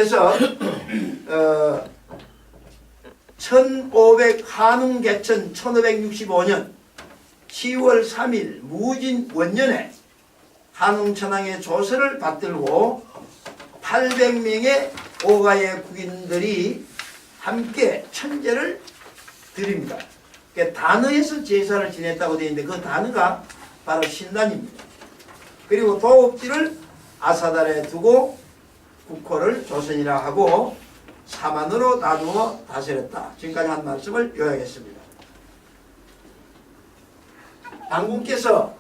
그래서 1500 한웅 개천 1565년 10월 3일 무진 원년에 한웅천왕의 조서를 받들고 800명의 오가의 국인들이 함께 천제를 드립니다. 그러니까 단어에서 제사를 지냈다고 되어 있는데 그 단어가 바로 신단입니다. 그리고 도읍지를 아사달에 두고 국호를 조선이라 하고 사만으로 나누어 다스렸다. 지금까지 한 말씀을 요약했습니다. 당군께서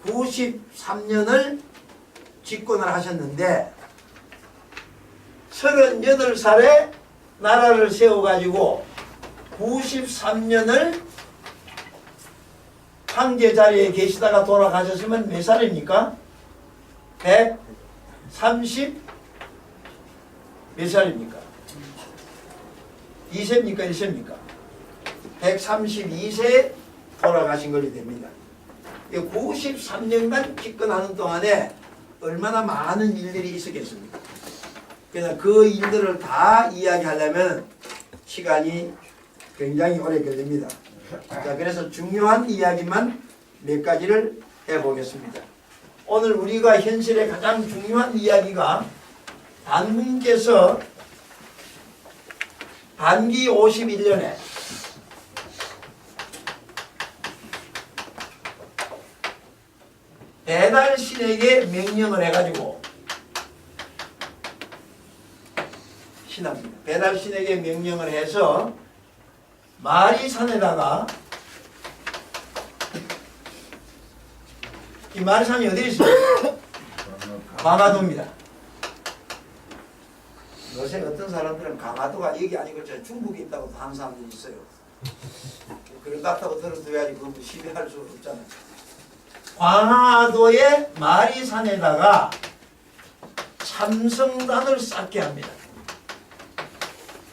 93년을 집권을 하셨는데 38살에 나라를 세워가지고 93년을 황제 자리에 계시다가 돌아가셨으면 몇 살입니까? 130 몇 살입니까? 2세입니까? 1세입니까? 132세에 돌아가신 것이 됩니다. 93년간 집권하는 동안에 얼마나 많은 일들이 있었겠습니까? 그래서 그 일들을 다 이야기하려면 시간이 굉장히 오래 걸립니다. 자, 그래서 중요한 이야기만 몇 가지를 해보겠습니다. 오늘 우리가 현실의 가장 중요한 이야기가 단군께서 단기 51년에 배달신에게 명령을 해가지고 신합니다. 배달신에게 명령을 해서 마리산에다가 이 마리산이 어디 있어요? 강화도입니다. 요새 어떤 사람들은 강화도가 여기 아니고 저 중국에 있다고 하는 사람들이 있어요. 그걸 같다고 들어둬야지 그거 시비할 수 없잖아요. 광화도의 마리산에다가 참성단을 쌓게 합니다.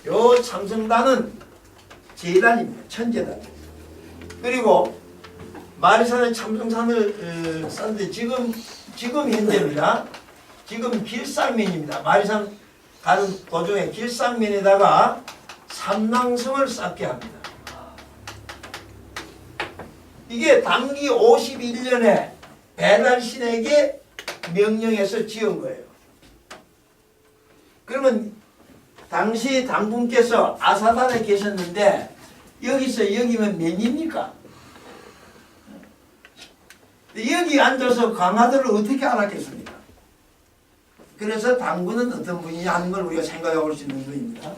요 참성단은 제단입니다. 천제단. 그리고 마리산의 참성산을 쌓는데 지금 현재입니다. 지금 길상면입니다. 마리산 가는 도중에 길상면에다가 삼낭성을 쌓게 합니다. 이게 단기 51년에 배달신에게 명령해서 지은 거예요. 그러면 당시 당군께서 아사단에 계셨는데 여기서 여기면 몇 입니까? 여기 앉아서 강화도를 어떻게 알았겠습니까? 그래서 당군은 어떤 분이냐 하는 걸 우리가 생각해 볼 수 있는 분입니다.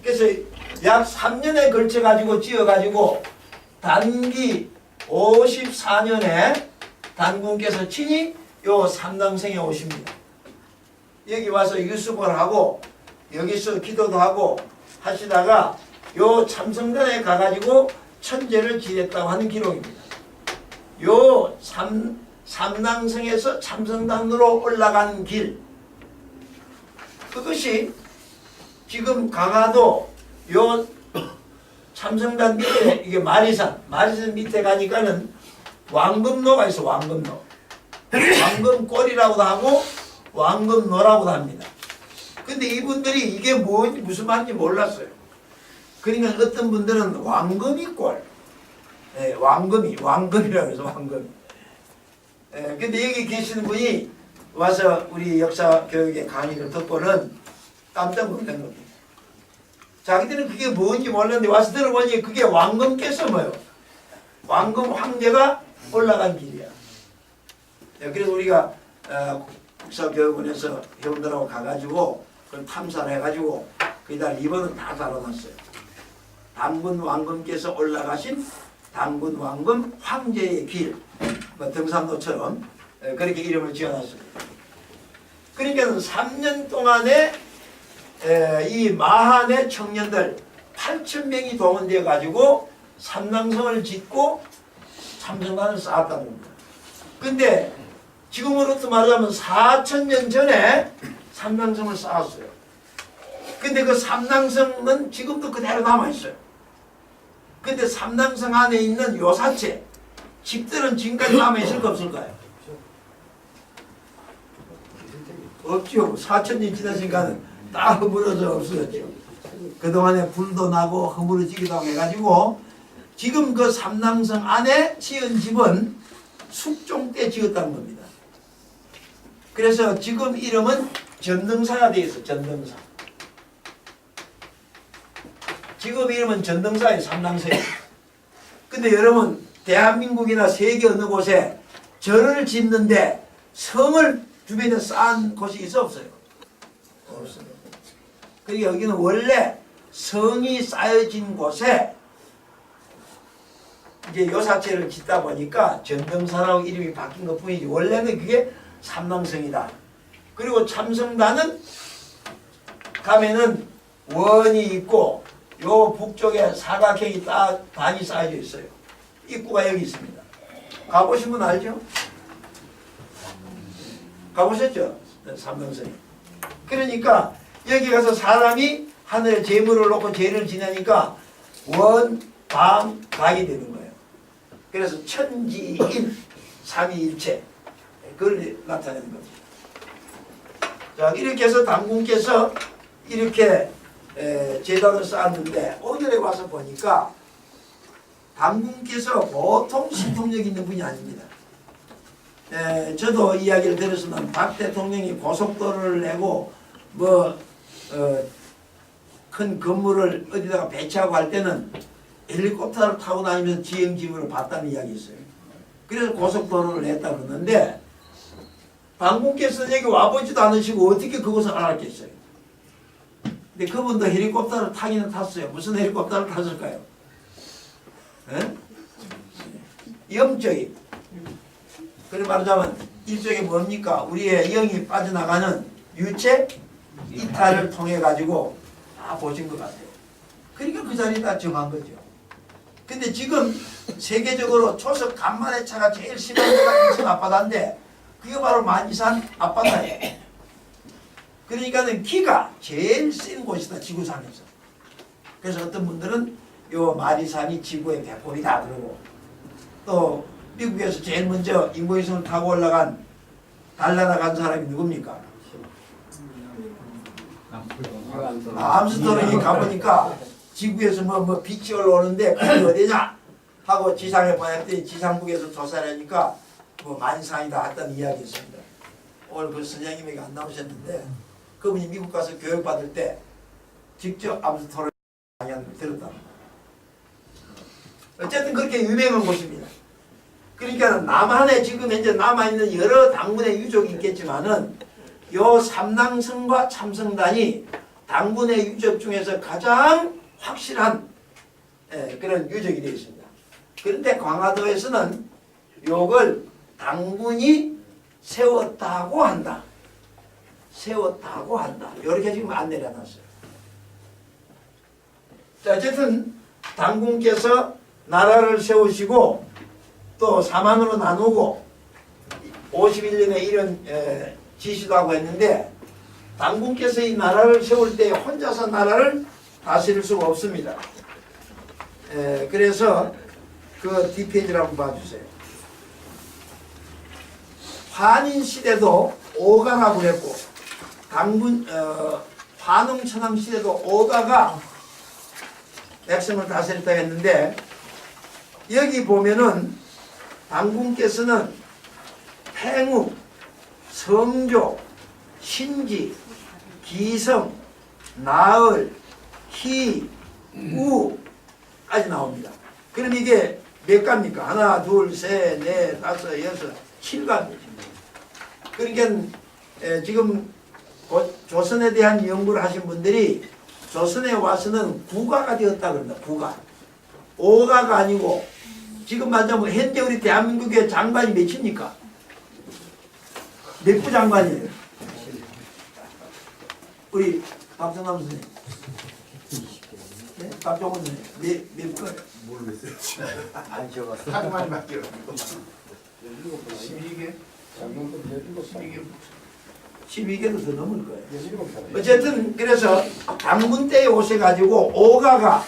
그래서 약 3년에 걸쳐 가지고 지어 가지고 단기 54년에 단군께서 친히 요 삼당성에 오십니다. 여기 와서 유습을 하고 여기서 기도도 하고 하시다가 요 참성단에 가가지고 천제를 지냈다고 하는 기록입니다. 요 삼당성에서 참성단으로 올라가는 길, 그것이 지금 강화도 요 참성단 밑에 이게 마리산 밑에 가니까는 왕금로가 있어. 왕금로, 왕금골이라고도 하고 왕금로라고도 합니다. 근데 이분들이 이게 뭔지 무슨 말인지 몰랐어요. 그러니까 어떤 분들은 왕금이골, 왕금이라고 해서 왕금. 근데 여기 계시는 분이 와서 우리 역사 교육의 강의를 듣고는 깜짝 놀란 겁니다. 자기들은 그게 뭔지 몰랐는데 와서 들어보니 그게 왕금께서 뭐요? 왕금 황제가 올라간 길이야. 그래서 우리가 국사교육원에서 회원들하고 가가지고 그걸 탐사를 해가지고 거기다 리본을 다 달아놨어요. 당군 왕금께서 올라가신 당군 왕금 황제의 길, 뭐 등산로처럼 그렇게 이름을 지어놨습니다. 그러니까 3년 동안에 이 마한의 청년들 8,000명이 동원되어 가지고 삼당성을 짓고 참성단을 쌓았다는 겁니다. 근데 지금으로부터 말하자면 4,000년 전에 삼당성을 쌓았어요. 근데 그 삼당성은 지금도 그대로 남아있어요. 근데 삼당성 안에 있는 요사체 집들은 지금까지 남아있을까 없을까요? 없죠. 4,000년 지나니까 다 허물어져 없어졌죠. 그동안에 불도 나고 허물어지기도 하고 해가지고 지금 그 삼낭성 안에 지은 집은 숙종 때 지었다는 겁니다. 그래서 지금 이름은 전등사가 되어 있어. 전등사. 지금 이름은 전등사의 삼낭성이에요. 근데 여러분 대한민국이나 세계 어느 곳에 절을 짓는데 성을 주변에 쌓은 곳이 있어 없어요? 없어요. 그러니까 여기는 원래 성이 쌓여진 곳에 이제 요사체를 짓다 보니까 전등사라고 이름이 바뀐 것 뿐이지 원래는 그게 삼낭성이다. 그리고 참성단은 가면은 원이 있고 요 북쪽에 사각형이 딱 반이 쌓여져 있어요. 입구가 여기 있습니다. 가보신 분 알죠? 가보셨죠? 삼명성이. 그러니까 여기 가서 사람이 하늘에 재물을 놓고 죄를 지내니까 원, 방, 각이 되는 거예요. 그래서 천지인, 삼위일체 그걸 나타내는 겁니다. 자, 이렇게 해서 당군께서 이렇게 제단을 쌓았는데 오늘에 와서 보니까 당군께서 보통 신통력 있는 분이 아닙니다. 저도 이야기를 들었으면 박 대통령이 고속도로를 내고 큰 건물을 어디다가 배치하고 할 때는 헬리콥터를 타고 다니면서 지형지물을 봤다는 이야기 있어요. 그래서 고속도로를 냈다 그러는데 당군께서 여기 와보지도 않으시고 어떻게 그것을 알았겠어요? 근데 그분도 헬리콥터를 타기는 탔어요. 무슨 헬리콥터를 탔을까요? 영적인. 그래 말하자면 일종의 뭡니까? 우리의 영이 빠져나가는 유체 이탈을 통해 가지고 다 보신 것 같아요. 그러니까 그 자리에 정한 거죠. 근데 지금 세계적으로 초석 간만의 차가 제일 심한 데가 인천 앞바다인데 그게 바로 만이산 앞바다예요. 그러니까는 기가 제일 센 곳이다 지구상에서. 그래서 어떤 분들은 요 마리산이 지구의 배꼽이다 그러고 또 미국에서 제일 먼저 인공위성을 타고 올라간 달나라 간 사람이 누굽니까? 암스트롱이 가보니까 지구에서 빛이 올라오는데 그게 어디냐 하고 지상에 보냈더니 지상국에서 조사를 하니까 만상이다 했다는 이야기 있습니다. 오늘 그 선생님에게 안 나오셨는데 그분이 미국 가서 교육받을 때 직접 암스트롱 강연을 들었답니다. 어쨌든 그렇게 유명한 곳입니다. 그러니까 남한에 지금 현재 남아있는 여러 당군의 유적이 있겠지만은 요 삼낭성과 참성단이 당군의 유적 중에서 가장 확실한 그런 유적이 되어 있습니다. 그런데 광화도에서는 요걸 당군이 세웠다고 한다. 세웠다고 한다. 이렇게 지금 안내를 해놨어요. 자, 어쨌든 당군께서 나라를 세우시고 또 사만으로 나누고 51년에 이런 지시도 하고 했는데 당군께서 이 나라를 세울 때 혼자서 나라를 다스릴 수가 없습니다. 그래서 그 뒷페이지를 한번 봐주세요. 환인 시대도 오가가 그랬고 당군 환웅천황 시대도 오가가 백성을 다스렸다고 했는데 여기 보면은 당군께서는 팽우, 성조, 신지, 기성, 나을, 희, 우까지 나옵니다. 그럼 이게 몇 가입니까? 하나, 둘, 셋, 넷, 다섯, 여섯, 7가입니다. 그러니까 지금 조선에 대한 연구를 하신 분들이 조선에 와서는 구가가 되었다 그런다. 구가. 오가가 아니고 지금 말하자면 현재 우리 대한민국의 장관이 몇입니까? 몇 부 장관이에요? 우리 박정남 선생님. 네? 박정원 선생님. 몇 부? 모르겠어요. 안 지어봤어. 하루만 맡겨. 12개? 12개. 12개도 더 넘을 거예요. 어쨌든 그래서 당군 때에 오셔가지고 오가가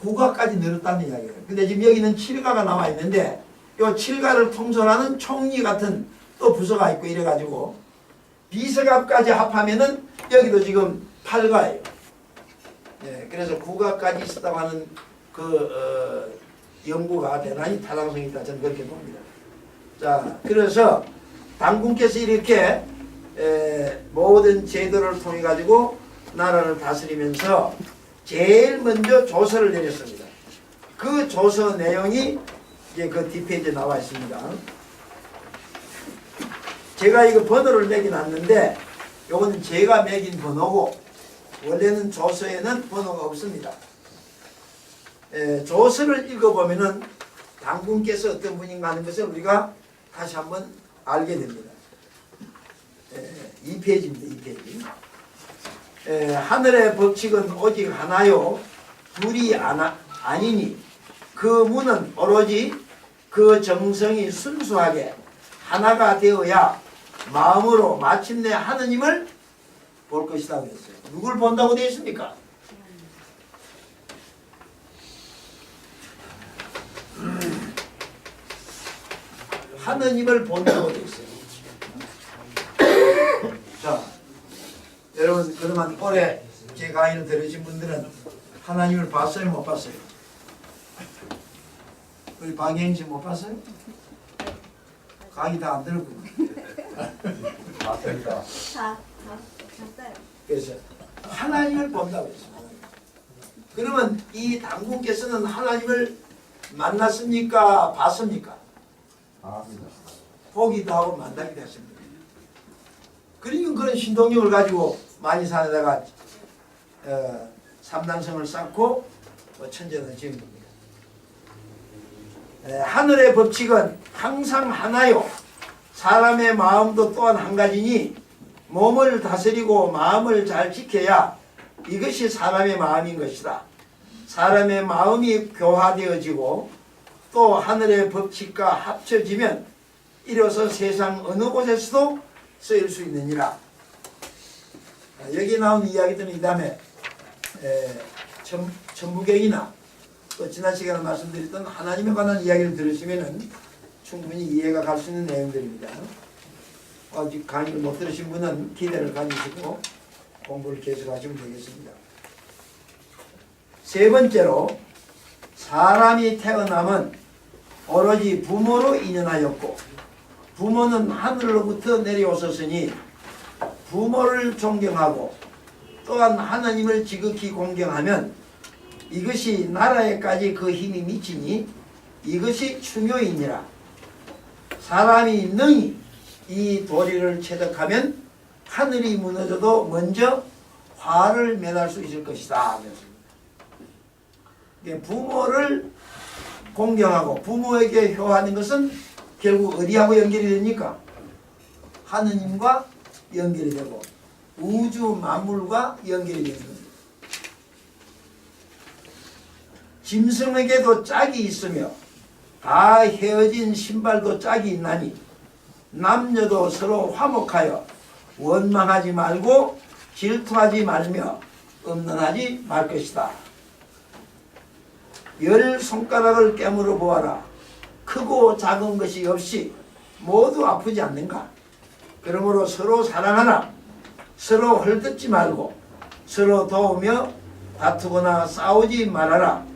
구가까지 늘었다는 이야기예요. 근데 지금 여기는 7가가 나와 있는데 이 7가를 통솔하는 총리 같은 또 부서가 있고 이래가지고 비서갑까지 합하면은 여기도 지금 8가예요. 예, 그래서 9가까지 있었다고 하는 연구가 대단히 타당성이 있다 저는 그렇게 봅니다. 자, 그래서 당군께서 이렇게 모든 제도를 통해 가지고 나라를 다스리면서 제일 먼저 조서를 내렸습니다. 그 조서 내용이 이제 그 뒷페이지에 나와 있습니다. 제가 이거 번호를 매긴 놨는데 요거는 제가 매긴 번호고 원래는 조서에는 번호가 없습니다. 조서를 읽어보면은 당군께서 어떤 분인가 하는 것을 우리가 다시 한번 알게 됩니다. 2페이지입니다. 2페이지. 하늘의 법칙은 오직 하나요 둘이 아니니 그 문은 오로지 그 정성이 순수하게 하나가 되어야 마음으로 마침내 하느님을 볼 것이다 그랬어요. 누굴 본다고 되어 있습니까? 하느님을 본다고 되어 있어요. 자, 여러분 그러면 올해 제 강의를 들으신 분들은 하나님을 봤어요? 못 봤어요? 우리 방혜인 씨 못 봤어요? 강의 다 안 들었구나. 맞습니다. 다 봤어요. 그래서 하나님을 본다고 했습니다. 그러면 이 당군께서는 하나님을 만났습니까? 봤습니까? 압니다. 보기도 하고 만나기도 했습니다. 그러니까 그런 신동력을 가지고 많이 산에다가 삼당성을 쌓고 천전을 지은 겁니다. 하늘의 법칙은 항상 하나요. 사람의 마음도 또한 한 가지니 몸을 다스리고 마음을 잘 지켜야 이것이 사람의 마음인 것이다. 사람의 마음이 교화되어지고 또 하늘의 법칙과 합쳐지면 이로써 세상 어느 곳에서도 쓰일 수 있느니라. 여기 나온 이야기들은 이 다음에 천부경이나 또 지난 시간에 말씀드렸던 하나님에 관한 이야기를 들으시면 충분히 이해가 갈 수 있는 내용들입니다. 아직 강의를 못 들으신 분은 기대를 가지시고 공부를 계속하시면 되겠습니다. 세 번째로 사람이 태어남은 오로지 부모로 인연하였고 부모는 하늘로부터 내려오셨으니 부모를 존경하고 또한 하나님을 지극히 공경하면 이것이 나라에까지 그 힘이 미치니 이것이 중요이니라. 사람이 능히 이 도리를 체득하면 하늘이 무너져도 먼저 화를 면할 수 있을 것이다. 부모를 공경하고 부모에게 효하는 것은 결국 어디하고 연결이 됩니까? 하느님과 연결이 되고 우주 만물과 연결이 되는 겁니다. 짐승에게도 짝이 있으며 다 헤어진 신발도 짝이 있나니 남녀도 서로 화목하여 원망하지 말고 질투하지 말며 음란하지 말 것이다. 열 손가락을 깨물어 보아라. 크고 작은 것이 없이 모두 아프지 않는가? 그러므로 서로 사랑하라. 서로 헐뜯지 말고 서로 도우며 다투거나 싸우지 말아라.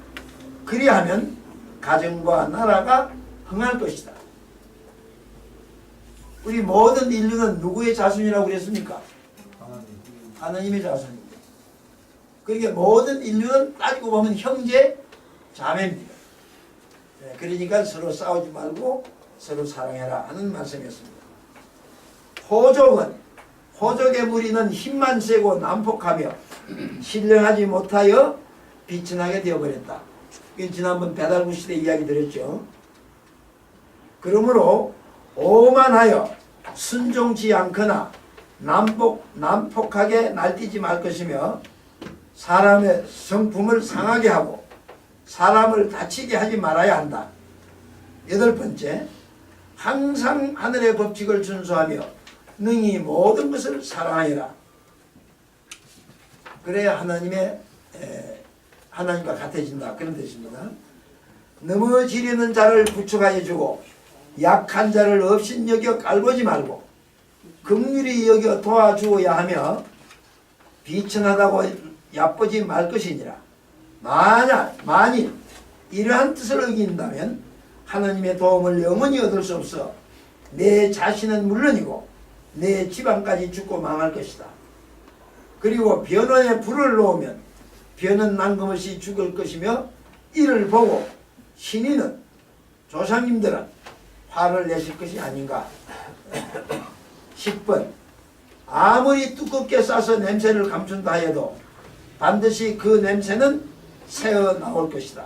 그리하면 가정과 나라가 흥할 것이다. 우리 모든 인류는 누구의 자손이라고 그랬습니까? 하나님의 자손입니다. 그러니까 모든 인류는 따지고 보면 형제, 자매입니다. 그러니까 서로 싸우지 말고 서로 사랑해라 하는 말씀이었습니다. 호족은 호족의 무리는 힘만 세고 난폭하며 신령하지 못하여 비천하게 되어버렸다. 지난번 배달구 시대 이야기 드렸죠. 그러므로 오만하여 순종치 않거나 난폭하게 날뛰지 말 것이며 사람의 성품을 상하게 하고 사람을 다치게 하지 말아야 한다. 여덟 번째, 항상 하늘의 법칙을 준수하며 능히 모든 것을 사랑하여라. 그래야 하나님과 같아진다. 그런 뜻입니다. 넘어지려는 자를 구축하여 주고 약한 자를 없인 여겨 깔보지 말고 긍휼히 여겨 도와주어야 하며 비천하다고 얕보지 말 것이니라. 만일 이러한 뜻을 어긴다면 하나님의 도움을 영원히 얻을 수 없어 내 자신은 물론이고 내 집안까지 죽고 망할 것이다. 그리고 변호에 불을 놓으면 변은 난금없이 죽을 것이며 이를 보고 신인은 조상님들은 화를 내실 것이 아닌가. 10번 아무리 두껍게 싸서 냄새를 감춘다 해도 반드시 그 냄새는 새어 나올 것이다.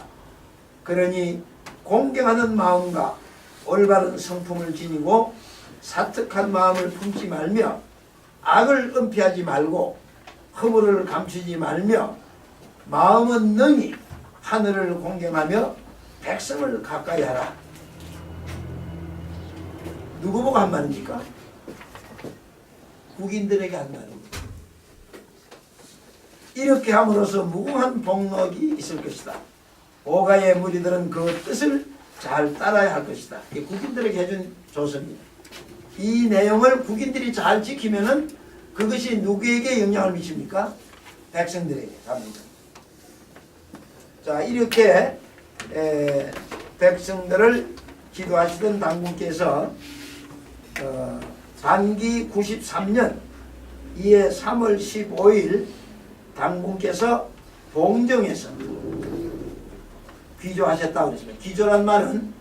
그러니 공경하는 마음과 올바른 성품을 지니고 사특한 마음을 품지 말며 악을 은폐하지 말고 허물을 감추지 말며 마음은 능히 하늘을 공경하며 백성을 가까이 하라. 누구 보고 한 말입니까? 국인들에게 한 말입니다. 이렇게 함으로써 무궁한 복록이 있을 것이다. 오가의 무리들은 그 뜻을 잘 따라야 할 것이다. 이 국인들에게 해준 조서입니다. 이 내용을 국인들이 잘 지키면은 그것이 누구에게 영향을 미칩니까? 백성들에게 갑니다. 자, 이렇게 백성들을 기도하시던 당군께서 단기 93년 이해 3월 15일 당군께서 봉정에서 귀조하셨다고 그랬습니다. 귀조란 말은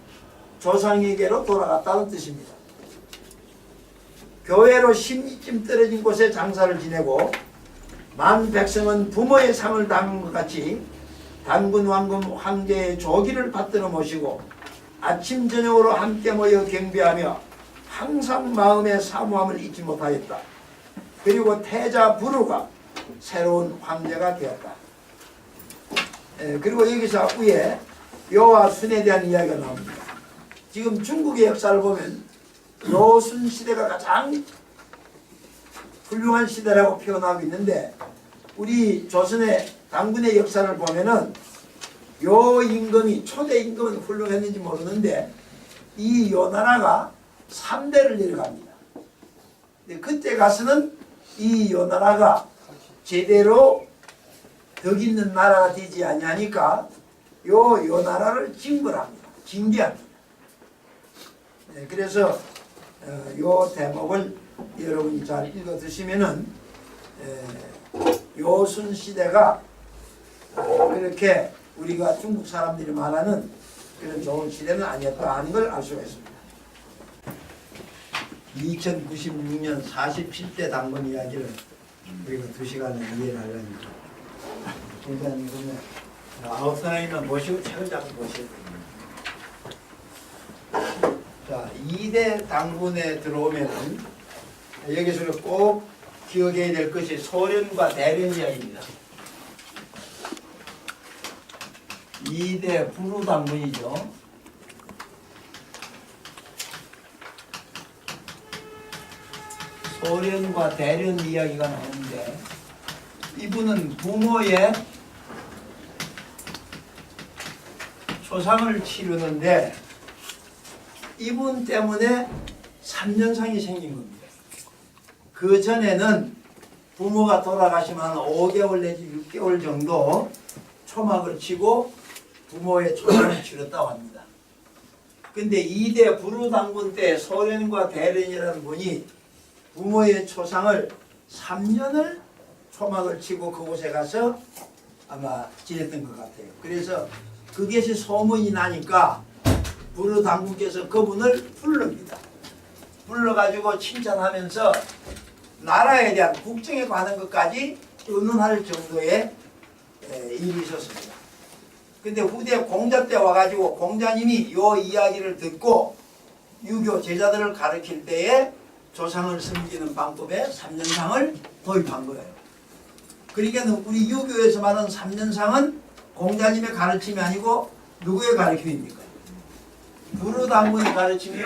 조상에게로 돌아갔다는 뜻입니다. 교회로 10리쯤 떨어진 곳에 장사를 지내고 만 백성은 부모의 상을 당한 것 같이 단군 왕금 황제의 조기를 받들어 모시고 아침 저녁으로 함께 모여 경배하며 항상 마음의 사모함을 잊지 못하였다. 그리고 태자 부르가 새로운 황제가 되었다. 그리고 여기서 위에 요와 순에 대한 이야기가 나옵니다. 지금 중국의 역사를 보면 요순 시대가 가장 훌륭한 시대라고 표현하고 있는데 우리 조선의 당군의 역사를 보면은 요 임금이 초대 임금은 훌륭했는지 모르는데 이 요 나라가 3대를 내려갑니다. 근데 그때 가서는 이 요 나라가 제대로 덕 있는 나라가 되지 아니하니까 요 나라를 징벌합니다. 징계합니다. 그래서 요 대목을 여러분이 잘 읽어 드시면은 요순 시대가 그렇게 우리가 중국 사람들이 말하는 그런 좋은 시대는 아니었다 하는 걸 알 수가 있습니다. 2096년 47대 당번 이야기를 우리가 2시간에 이해를 하려니까 일단 그러면 아웃라인만 보시고 책을 잡고 보셔야 됩니다. 자, 2대 당군에 들어오면은 여기서 꼭 기억해야 될 것이 소련과 대련 이야기입니다. 2대 부루 당군이죠. 소련과 대련 이야기가 나오는데 이분은 부모의 초상을 치르는데 이분 때문에 3년상이 생긴 겁니다. 그 전에는 부모가 돌아가시면 한 5개월 내지 6개월 정도 초막을 치고 부모의 초상을 치렀다고 합니다. 근데 2대 부루당군 때 소련과 대련이라는 분이 부모의 초상을 3년을 초막을 치고 그곳에 가서 아마 지냈던 것 같아요. 그래서 그것이 소문이 나니까 부루당군께서 그분을 부릅니다. 불러가지고 칭찬하면서 나라에 대한 국정에 관한 것까지 의논할 정도의 일이 있었습니다. 근데 후대 공자 때 와가지고 공자님이 요 이야기를 듣고 유교 제자들을 가르칠 때에 조상을 섬기는 방법에 3년상을 도입한 거예요. 그러니까 우리 유교에서 말하는 3년상은 공자님의 가르침이 아니고 누구의 가르침입니까? 부루당군의 가르침이요,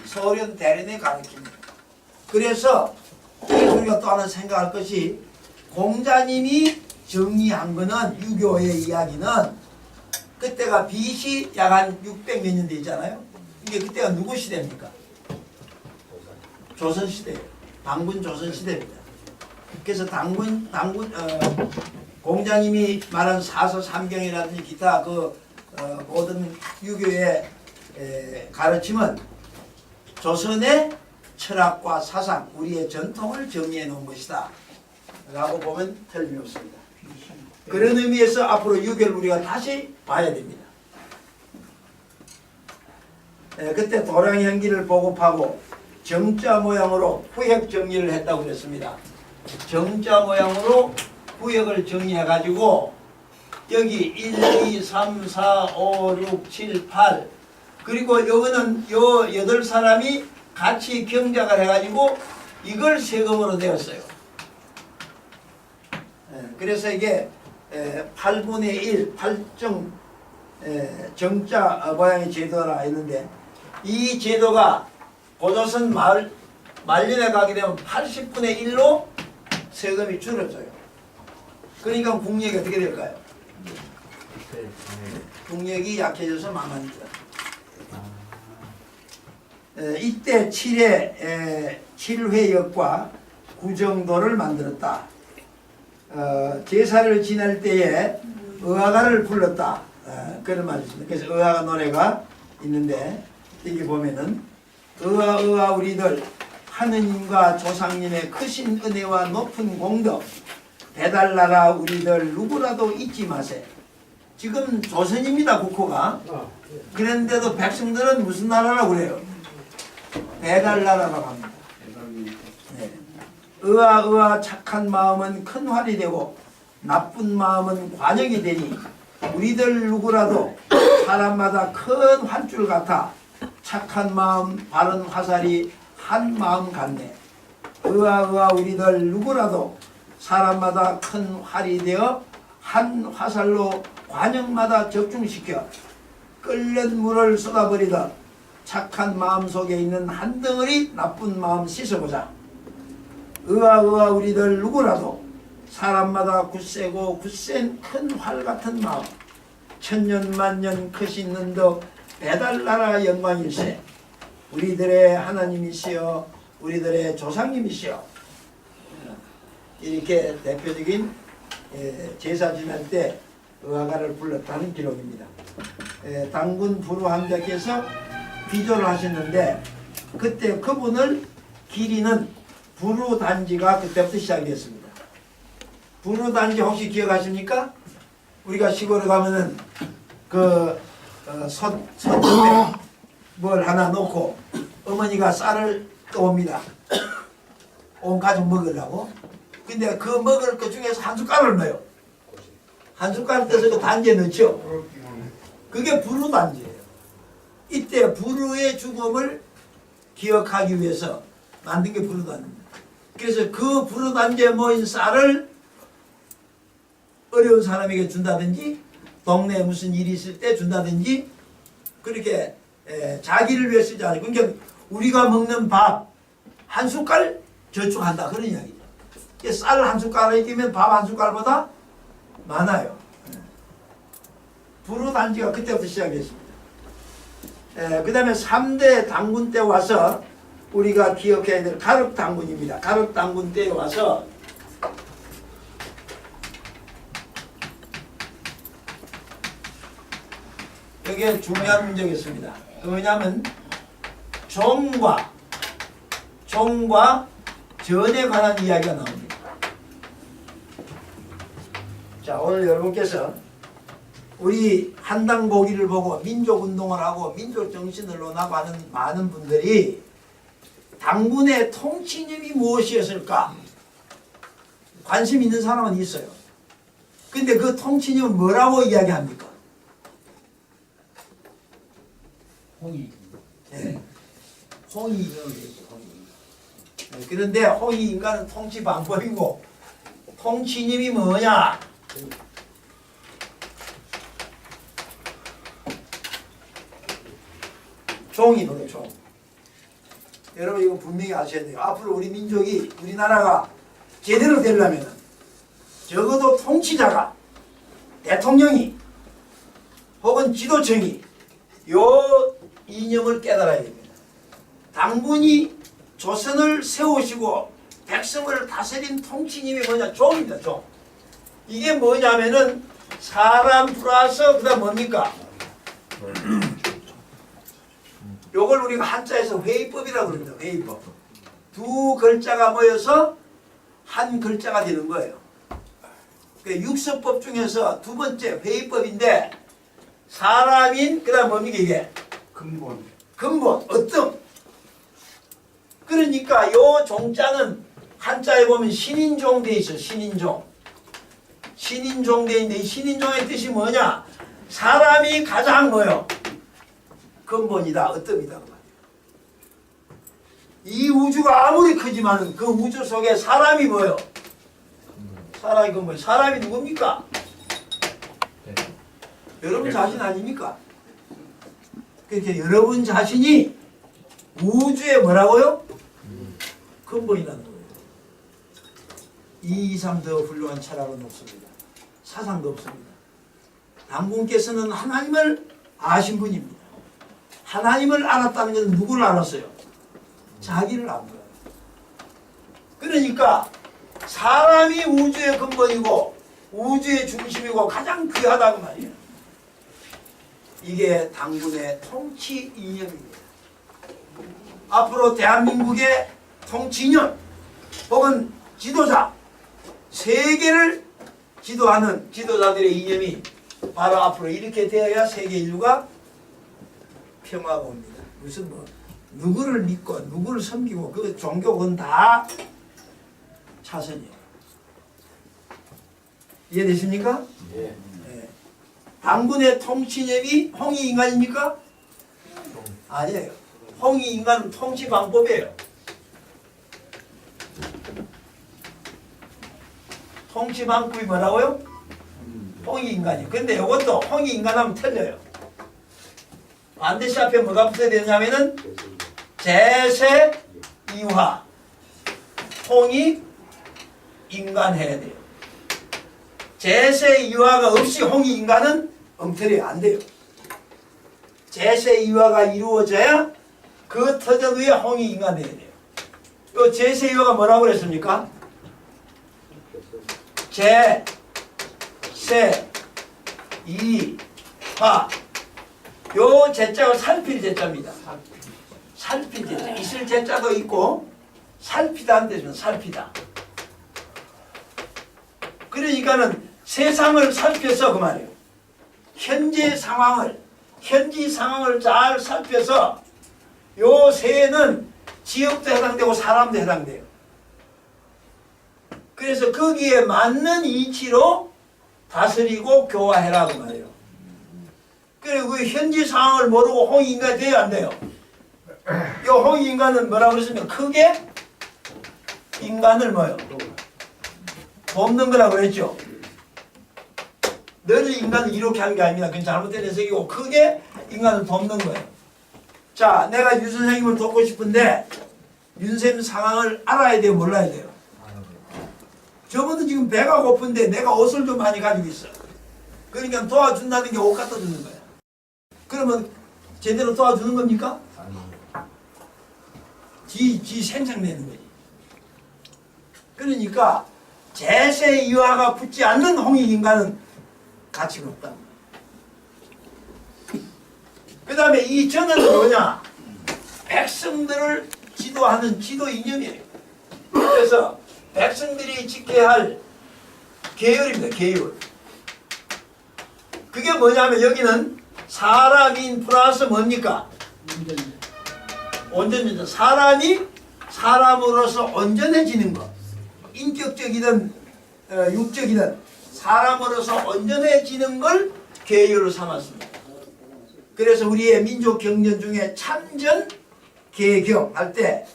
소련 대련의 가르침입니다. 그래서 우리가 또 하나 생각할 것이 공자님이 정리한 거는 유교의 이야기는 그때가 BC 약 한 600몇 년 되잖아요. 이게 그때가 누구 시대입니까? 조선 시대예요. 당군 조선 시대입니다. 그래서 공자님이 말한 사서 삼경이라든지 기타 모든 유교의 가르침은 조선의 철학과 사상, 우리의 전통을 정리해 놓은 것이다 라고 보면 틀림없습니다. 그런 의미에서 앞으로 유교를 우리가 다시 봐야 됩니다. 그때 도량현기를 보급하고 정자 모양으로 후획 정리를 했다고 그랬습니다. 정자 모양으로 후획을 정리해 가지고 여기 1, 2, 3, 4, 5, 6, 7, 8 그리고 요거는 요 8사람이 같이 경작을 해 가지고 이걸 세금으로 내었어요. 그래서 이게 8분의 1 8정 정자 모양의 제도라 했는데 이 제도가 고조선 말년에 가게 되면 80분의 1로 세금이 줄어져요. 그러니까 국력이 어떻게 될까요? 국력이 약해져서 망합니다. 이때 7회역과 구정도를 만들었다. 제사를 지낼 때에 의화가를 불렀다. 그런 말이 있습니다. 그래서 의화가 노래가 있는데 여기 보면은 의화 우리들 하느님과 조상님의 크신 은혜와 높은 공덕 배달나라 우리들 누구라도 잊지 마세. 지금 조선입니다 국호가. 그런데도 백성들은 무슨 나라라고 그래요? 배달나라라고 합니다. 네. 의화 착한 마음은 큰 활이 되고 나쁜 마음은 관역이 되니 우리들 누구라도 사람마다 큰 활줄 같아 착한 마음 바른 화살이 한 마음 같네. 의화 우리들 누구라도 사람마다 큰 활이 되어 한 화살로 관역마다 적중시켜 끓는 물을 쏟아버리듯 착한 마음 속에 있는 한 덩어리 나쁜 마음 씻어보자. 의화 우리들 누구라도 사람마다 굳세고 굳센 큰 활 같은 마음 천년 만년 크신 능덕 배달나라 영광일세. 우리들의 하나님이시여 우리들의 조상님이시여. 이렇게 대표적인 제사 지낼 때 의화가를 불렀다는 기록입니다. 당군 부루함자께서 비조를 하셨는데 그때 그분을 기리는 부루단지가 그때부터 시작됐습니다. 부루단지 혹시 기억하십니까? 우리가 시골에 가면은 솥에 뭘 하나 놓고 어머니가 쌀을 떠옵니다. 온 가족 먹으려고. 근데 그 먹을 것 중에서 한 숟갈을 넣어요. 한 숟갈 떠서 그 단지에 넣죠. 그게 부루단지예요. 이때 부루의 죽음을 기억하기 위해서 만든 게 부루단지입니다. 그래서 그 부루단지에 모인 쌀을 어려운 사람에게 준다든지 동네에 무슨 일이 있을 때 준다든지 그렇게 자기를 위해 쓰지 않아요. 그러니까 우리가 먹는 밥 한 숟갈 저축한다 그런 이야기죠. 쌀 한 숟갈을 끼면 밥 한 숟갈보다 많아요. 부루단지가 그때부터 시작했습니다. 그 다음에 3대 당군 때 와서 우리가 기억해야 될 가륵당군입니다. 가륵당군 때에 와서 여기에 중요한 문제가 있습니다. 왜냐하면 종과 전에 관한 이야기가 나옵니다. 자, 오늘 여러분께서 우리 한당 보기를 보고 민족운동을 하고 민족정신을 논하고 하는 많은 분들이 당군의 통치념이 무엇이었을까 관심 있는 사람은 있어요. 근데 그 통치념은 뭐라고 이야기합니까? 홍의. 네. 홍의. 네. 그런데 홍의 인간은 통치 방법이고 통치념이 뭐냐? 종이거든요. 종. 여러분 이거 분명히 아셔야 돼요. 앞으로 우리 민족이 우리나라가 제대로 되려면 적어도 통치자가 대통령이 혹은 지도청이 요 이념을 깨달아야 됩니다. 당군이 조선을 세우시고 백성을 다스린 통치님이 뭐냐? 종입니다. 종. 이게 뭐냐면은 사람 플러스 그다음 뭡니까? 요걸 우리가 한자에서 회의법이라고 그럽니다. 회의법. 두 글자가 모여서 한 글자가 되는 거예요. 그 육서법 중에서 두 번째 회의법인데 사람인 그다음 뭡니까 이게? 근본. 근본 어떤? 그러니까 요 종자는 한자에 보면 신인종 돼 있어. 신인종. 신인종 돼 있는데 이 신인종의 뜻이 뭐냐? 사람이 가장 뭐요? 근본이다. 어떤이다. 이 우주가 아무리 크지만 그 우주 속에 사람이 뭐요? 사람이 그 뭐요? 사람이 누굽니까? 여러분 자신 아닙니까? 그러니까 여러분 자신이 우주의 뭐라고요? 근본이라는 거예요. 2 이상 더 훌륭한 철학은 없습니다. 사상도 없습니다. 당군께서는 하나님을 아신 분입니다. 하나님을 알았다는 것은 누구를 알았어요? 자기를 안 거예요. 그러니까 사람이 우주의 근본이고 우주의 중심이고 가장 귀하다고 말이에요. 이게 당군의 통치 이념입니다. 앞으로 대한민국의 통치 이념 혹은 지도자 세계를 지도하는 지도자들의 이념이 바로 앞으로 이렇게 되어야 세계 인류가 평화가 옵니다. 무슨 뭐 누구를 믿고 누구를 섬기고 그 종교는 다 차선이에요. 이해되십니까? 예. 네. 당군의 통치념이 홍익 인간입니까? 아니에요. 홍익 인간은 통치 방법이에요. 통치 방법이 뭐라고요? 홍익 인간이에요. 근데 이것도 홍익 인간하면 틀려요. 반드시 앞에 뭐가 붙어야 되냐면은 제세 이화 홍익 인간 해야 돼요. 제세 이화가 없이 홍익 인간은 엉터리 안 돼요. 제세 이화가 이루어져야 그 터전 위에 홍익 인간 해야 돼요. 이 제세 이화가 뭐라고 그랬습니까? 제, 세, 이, 화. 요 제자가 살필 제자입니다. 살필 제자. 있을 제자도 있고 살피다는 데는 살피다. 그러니까는 세상을 살펴서 그 말이에요. 현지 상황을 잘 살펴서 요 세는 지역도 해당되고 사람도 해당돼요. 그래서 거기에 맞는 이치로 다스리고 교화해라 그 말이에요. 그리고 그 현지 상황을 모르고 홍익인간이 돼야 안 돼요. 이 홍익인간은 뭐라고 그랬으면 크게 인간을 뭐요? 돕는 거라고 그랬죠. 늘 인간을 이렇게 하는 게 아닙니다. 그건 잘못된 해석이고 크게 인간을 돕는 거예요. 자, 내가 유 선생님을 돕고 싶은데 윤 선생님 상황을 알아야 돼요? 몰라야 돼요? 저분은 지금 배가 고픈데 내가 옷을 좀 많이 가지고 있어. 그러니까 도와준다는 게 옷 갖다 주는 거야. 그러면 제대로 도와주는 겁니까? 지 생색내는 거지. 그러니까 제세 이화가 붙지 않는 홍익인간은 가치가 없다. 그 다음에 이 전은 뭐냐? 백성들을 지도하는 지도 이념이에요. 그래서 백성들이 지켜야 할 계율입니다. 계율. 그게 뭐냐면 여기는 사람인 플러스 뭡니까? 온전해져. 사람이 사람으로서 온전해지는 것. 인격적이든 육적이든 사람으로서 온전해지는 걸 계율로 삼았습니다. 그래서 우리의 민족 경전 중에 참전, 개경 할 때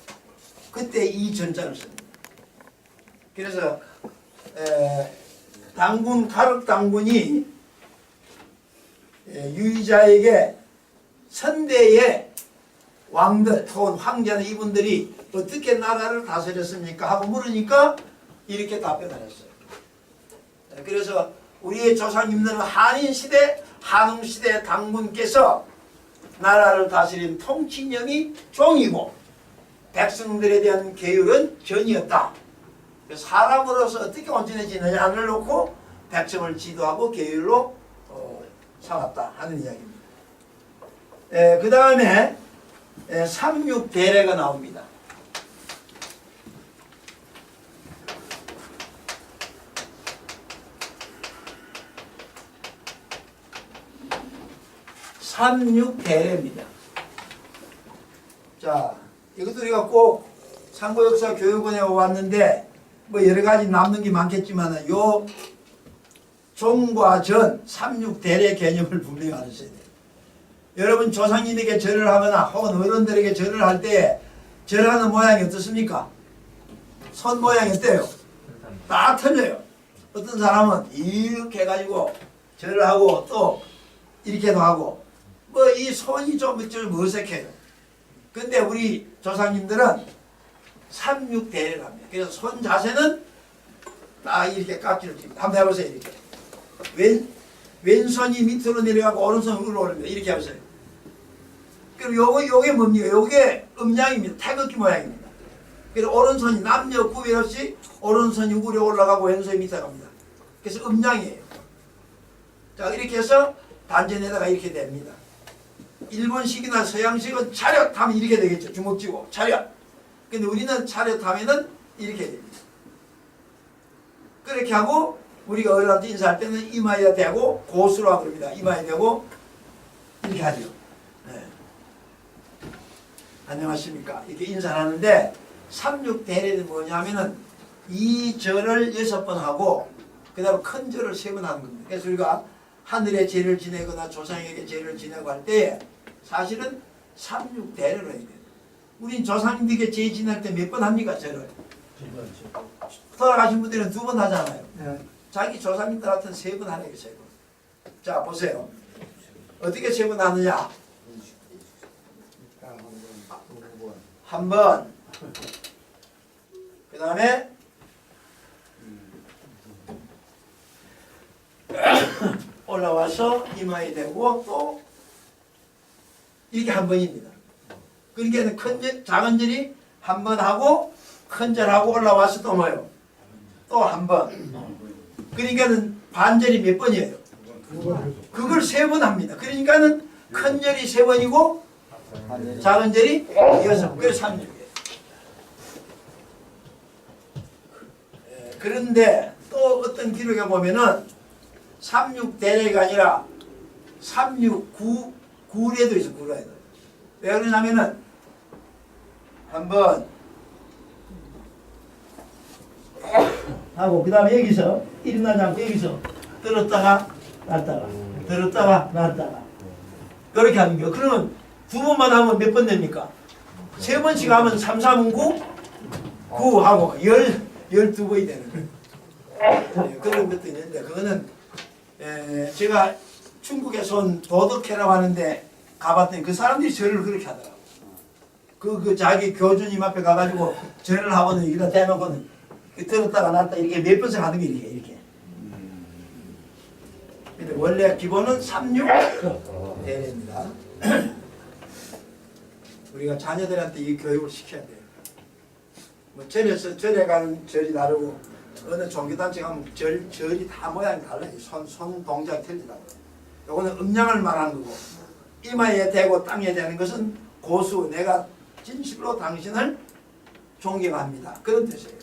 그때 이 전자를 씁니다. 그래서 당군 가륵 당군이 유의자에게 선대의 왕들 혹은 황제는 이분들이 어떻게 나라를 다스렸습니까? 하고 물으니까 이렇게 답변을 했어요. 그래서 우리의 조상님들은 한인시대, 한웅시대 당군께서 나라를 다스린 통치령이 종이고 백성들에 대한 계율은 전이었다. 그래서 사람으로서 어떻게 온전해지느냐를 놓고 백성을 지도하고 계율로 삼았다 하는 이야기입니다. 그 다음에 삼육대례가 나옵니다. 삼육대례입니다. 자, 이것도 우리가 꼭 상고역사 교육원에 왔는데 뭐 여러 가지 남는 게 많겠지만 요 종과 전 삼육대례 개념을 분명히 알으셔야 돼요. 여러분 조상님에게 절을 하거나 혹은 어른들에게 절을 할 때 절하는 모양이 어떻습니까? 손 모양이 어때요? 다 틀려요. 어떤 사람은 이렇게 해가지고 절을 하고 또 이렇게도 하고 뭐 이 손이 좀 어색해요. 근데 우리 조상님들은 삼육대례를 합니다. 그래서 손 자세는 딱 이렇게 깍지를 찝니다. 한번 해보세요. 이렇게 왼손이 밑으로 내려가고 오른손이 위로 오릅니다. 이렇게 해보세요. 그리고 요게 뭡니까? 요게 음양입니다. 태극기 모양입니다. 그래서 오른손이 남녀 구별 없이 오른손이 위로 올라가고 왼손이 밑에 갑니다. 그래서 음양이에요. 자, 이렇게 해서 단전에다가 이렇게 됩니다. 일본식이나 서양식은 차렷 하면 이렇게 되겠죠. 주먹 쥐고 차렷. 근데 우리는 차렷 하면은 이렇게 됩니다. 그렇게 하고 우리가 어른한테 인사할 때는 이마에 대고 고수라고 그럽니다. 이마에 대고 이렇게 하죠. 네. 안녕하십니까. 이렇게 인사를 하는데 삼육대례는 뭐냐면은 이 절을 6번 하고 그 다음에 큰 절을 3번 하는 겁니다. 그래서 우리가 하늘에 제를 지내거나 조상에게 제를 지내고 할 때 사실은 삼육대례를 해야 돼요. 우린 조상님들에게 제 지낼 때 몇 번 합니까? 절을? 돌아가신 분들은 2번 하잖아요. 네. 자기 조상님들한테는 3번 하는 게 3번. 자, 보세요. 어떻게 3번 하느냐? 한 번. 그 다음에 올라와서 이마에 대고 또 이렇게 한 번입니다. 그러니까 큰 절, 작은 절이 한 번 하고 큰 절하고 올라와서 또 뭐요? 또 한 번. 그러니까는 반절이 몇 번이에요? 그걸 3번 합니다. 그러니까는 큰 절이 3번이고 작은 절이 6번. 그래서 3절이에요. 그런데 또 어떤 기록에 보면은 삼육대례가 아니라 삼육구례도 있어. 구례도. 왜 그러냐면은 한번 하고 그 다음에 여기서 일어나지 않고 여기서 들었다가 놨다가 들었다가 놨다가 그렇게 하는 거예요. 그러면 2번만 하면 몇 번 됩니까? 3번씩 하면 3, 3은 9 9하고 12번이 되는 거예요. 그런 것도 있는데 그거는 제가 중국에서 온 도덕회라고 하는데 가봤더니 그 사람들이 절을 그렇게 하더라고요. 그 자기 교주님 앞에 가가지고 절을 하고는 여기다 대놓고는 들었다가 놨다 이렇게 몇 번씩 하는 게 이렇게. 근데 원래 기본은 삼육대례입니다. 우리가 자녀들한테 이 교육을 시켜야 돼요. 뭐 절에 가는 절이 다르고 어느 종교단체 가면 절이 다 모양이 달라요. 손 동작이 틀리다고. 요거는 음양을 말하는 거고 이마에 대고 땅에 대는 것은 고수 내가 진실로 당신을 존경합니다. 그런 뜻이에요.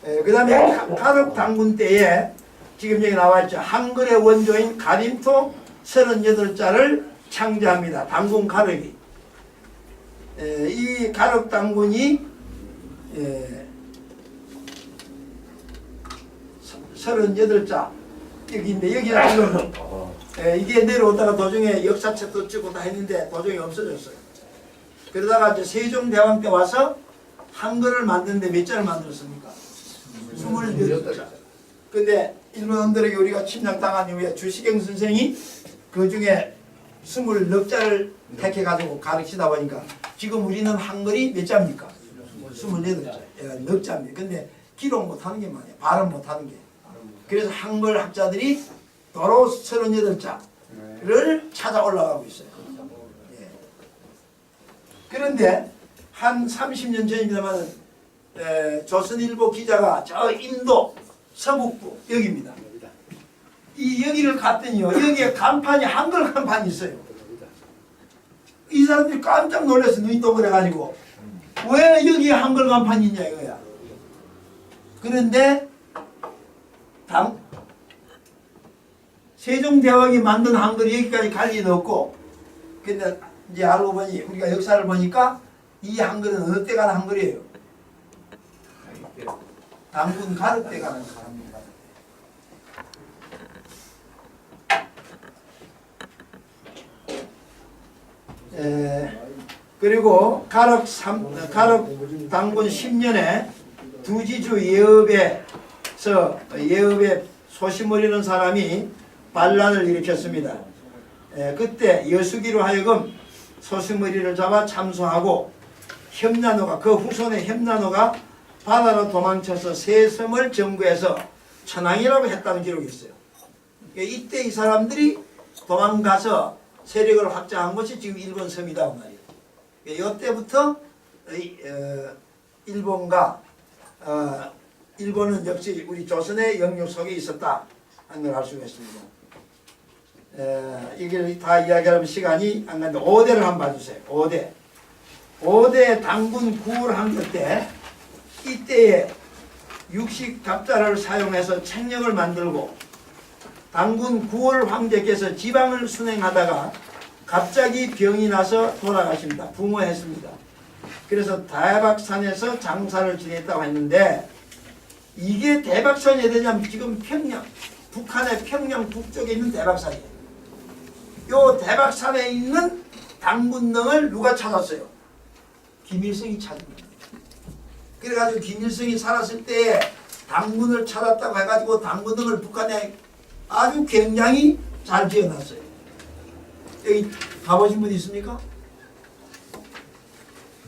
그 다음에 가륵당군 때에 지금 여기 나와있죠. 한글의 원조인 가림토 38자를 창제합니다. 당군 가륵이. 이 가륵당군이 38자 여기인데 여기가 지금 이게 내려오다가 도중에 역사책도 찍고 다 했는데 도중에 없어졌어요. 그러다가 이제 세종대왕 때 와서 한글을 만드는데 몇 자를 만들었습니까? 28자. 근데 일본인들에게 우리가 침략당한 이후에 주시경 선생이 그 중에 24자를 택해가지고 가르치다 보니까 지금 우리는 한글이 몇 자입니까? 28자. 넉 자입니다. 근데 기록 못하는 게 많아요. 발음 못하는 게. 그래서 한글 학자들이 도로 38자를 찾아 올라가고 있어요. 예. 그런데 한 30년 전입니다만 조선일보 기자가 저 인도 서북부 여기입니다. 이 여기를 갔더니요. 여기에 간판이 한글 간판이 있어요. 이 사람들이 깜짝 놀라서 눈이 동그래가지고 왜 여기에 한글 간판이 있냐 이거야. 그런데 세종대왕이 만든 한글이 여기까지 갈 리는 없고, 근데 이제 알고 보니 우리가 역사를 보니까 이 한글은 어느 때 가는 한글이에요? 당군 가르 때 가는 한글입니다. 그리고 가륵 당군 10년에 두지주 예읍에 소시머리라는 사람이 반란을 일으켰습니다. 그때 여수기로 하여금 소시머리를 잡아 참수하고 혐나노가 그 후손의 혐나노가 바다로 도망쳐서 세 섬을 점거해서 천황이라고 했다는 기록이 있어요. 이때 이 사람들이 도망가서 세력을 확장한 것이 지금 일본 섬이다 그 말이에요. 이때부터 일본은 역시 우리 조선의 영역 속에 있었다 하는 걸 알 수가 있습니다. 이걸 다 이야기하면 시간이 안 가는데 5대를 한번 봐주세요. 5대 당군 9월 한글 때 이때에 육식 갑자를 사용해서 책령을 만들고 당군 9월 황제께서 지방을 순행하다가 갑자기 병이 나서 돌아가십니다. 부모했습니다. 그래서 대박산에서 장사를 지냈다고 했는데 이게 대박산이 어디냐면 지금 북한의 평양 북쪽에 있는 대박산이에요. 요 대박산에 있는 당군릉을 누가 찾았어요? 김일성이 찾은 거예요. 그래가지고 김일성이 살았을 때 당군을 찾았다고 해가지고 당군릉을 북한에 아주 굉장히 잘 지어놨어요. 여기 가보신 분 있습니까?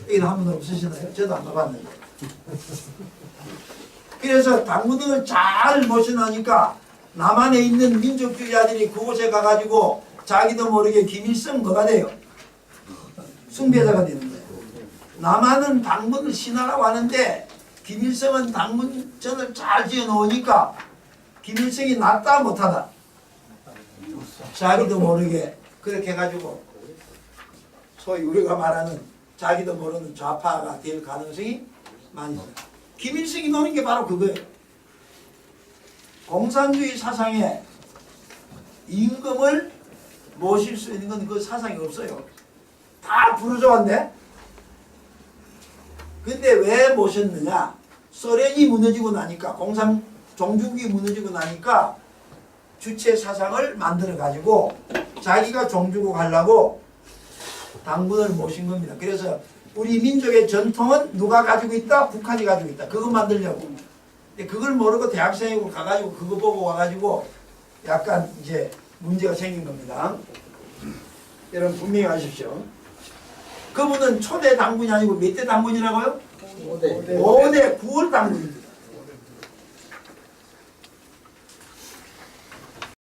여기는 한 분 없으시나요? 저도 안 가봤는데. 그래서 당군을 잘 모셔놓으니까 남한에 있는 민족주의자들이 그곳에 가가지고 자기도 모르게 김일성 뭐가 돼요? 숭배자가 되는 거예요. 남한은 당군을 신하라고 하는데 김일성은 당군전을 잘 지어놓으니까 김일성이 낫다 못하다 자기도 모르게 그렇게 해가지고 소위 우리가 말하는 자기도 모르는 좌파가 될 가능성이 많이 있어요. 김일성이 노는 게 바로 그거예요. 공산주의 사상에 임금을 모실 수 있는 건 그 사상이 없어요. 다 부르주아인데 근데 왜 모셨느냐? 소련이 무너지고 나니까 종주국이 무너지고 나니까 주체 사상을 만들어 가지고 자기가 종주국 하려고 당군을 모신 겁니다. 그래서 우리 민족의 전통은 누가 가지고 있다? 북한이 가지고 있다. 그거 만들려고. 근데 그걸 모르고 대학생이고 가가지고 그거 보고 와가지고 약간 이제 문제가 생긴 겁니다. 여러분 분명히 아십시오. 그분은 초대 당군이 아니고 몇 대 당군이라고요? 5대 9월 당군입니다.